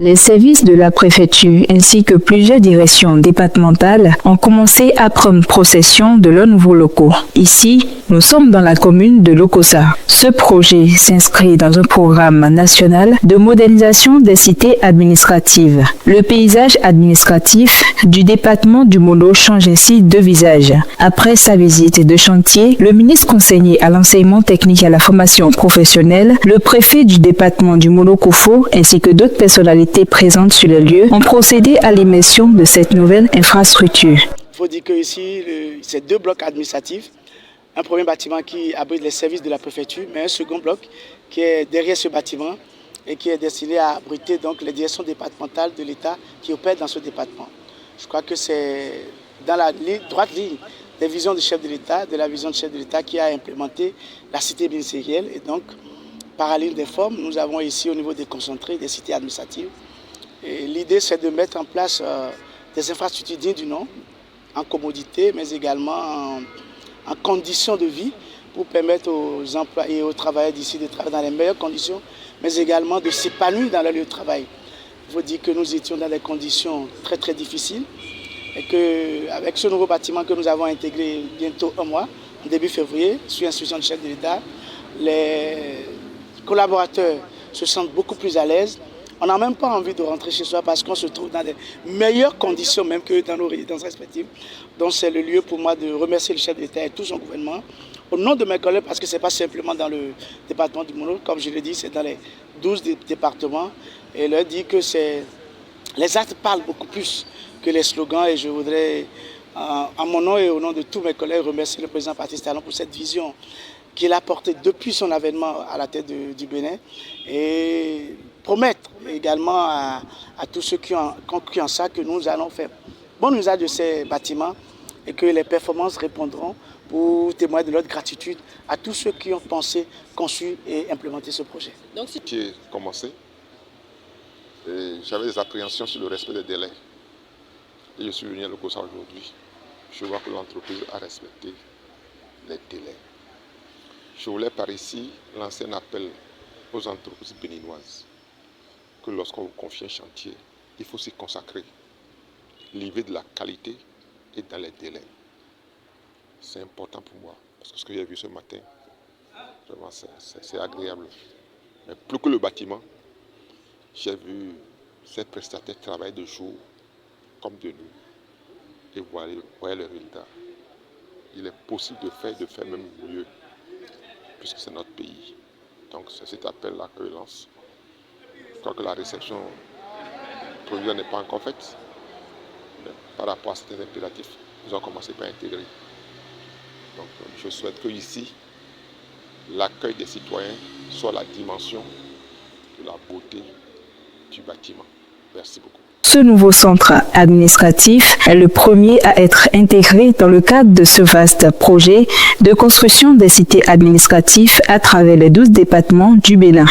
Les services de la préfecture ainsi que plusieurs directions départementales ont commencé à prendre possession de leurs nouveaux locaux. Ici, nous sommes dans la commune de Lokossa. Ce projet s'inscrit dans un programme national de modernisation des cités administratives. Le paysage administratif du département du Molo change ainsi de visage. Après sa visite de chantier, le ministre conseiller à l'enseignement technique et à la formation professionnelle, le préfet du département du Molo Kofo ainsi que d'autres personnalités présentes sur le lieu ont procédé à l'émission de cette nouvelle infrastructure. Il faut dire que ici, c'est 2 blocs administratifs. Un premier bâtiment qui abrite les services de la préfecture, mais un second bloc qui est derrière ce bâtiment et qui est destiné à abriter donc les directions départementales de l'État qui opèrent dans ce département. Je crois que c'est dans la droite ligne des visions du chef de l'État, de la vision du chef de l'État qui a implémenté la cité ministérielle. Et donc, parallèle des formes, nous avons ici au niveau des concentrés, des cités administratives. L'idée, c'est de mettre en place des infrastructures dignes du nom, en commodité, mais également en conditions de vie, pour permettre aux employés et aux travailleurs d'ici de travailler dans les meilleures conditions, mais également de s'épanouir dans leur lieu de travail. Il faut dire que nous étions dans des conditions très très difficiles et qu'avec ce nouveau bâtiment que nous avons intégré bientôt un mois, en début février, sous instruction du chef de l'État, les collaborateurs se sentent beaucoup plus à l'aise. On n'a même pas envie de rentrer chez soi parce qu'on se trouve dans des meilleures conditions même que dans nos résidences respectives. Donc c'est le lieu pour moi de remercier le chef de l'État et tout son gouvernement. Au nom de mes collègues, parce que ce n'est pas simplement dans le département du Molo, comme je l'ai dit, c'est dans les 12 départements. Et leur dire que les actes parlent beaucoup plus que les slogans. Et je voudrais, en mon nom et au nom de tous mes collègues, remercier le président Patrice Talon pour cette vision qu'il a portée depuis son avènement à la tête du Bénin. Et promettre également à tous ceux qui ont cru en ça que nous allons faire bon usage de ces bâtiments et que les performances répondront pour témoigner de notre gratitude à tous ceux qui ont pensé, conçu et implémenté ce projet. Donc, j'ai commencé et j'avais des appréhensions sur le respect des délais. Et je suis venu à Lokossa aujourd'hui. Je vois que l'entreprise a respecté les délais. Je voulais par ici lancer un appel aux entreprises béninoises que lorsqu'on vous confie un chantier, il faut s'y consacrer, livrer de la qualité et dans les délais. C'est important pour moi, parce que ce que j'ai vu ce matin, vraiment c'est agréable. Mais plus que le bâtiment, j'ai vu ces prestataires travailler de jour comme de nuit et voir le résultat. Il est possible de faire même mieux, puisque c'est notre pays. Donc c'est cet appel-là que je lance. Je crois que la réception provisoire n'est pas encore faite. Mais par rapport à certains impératifs, nous avons commencé par intégrer. Donc je souhaite que ici, l'accueil des citoyens soit la dimension de la beauté du bâtiment. Merci beaucoup. Ce nouveau centre administratif est le premier à être intégré dans le cadre de ce vaste projet de construction des cités administratives à travers les 12 départements du Bénin.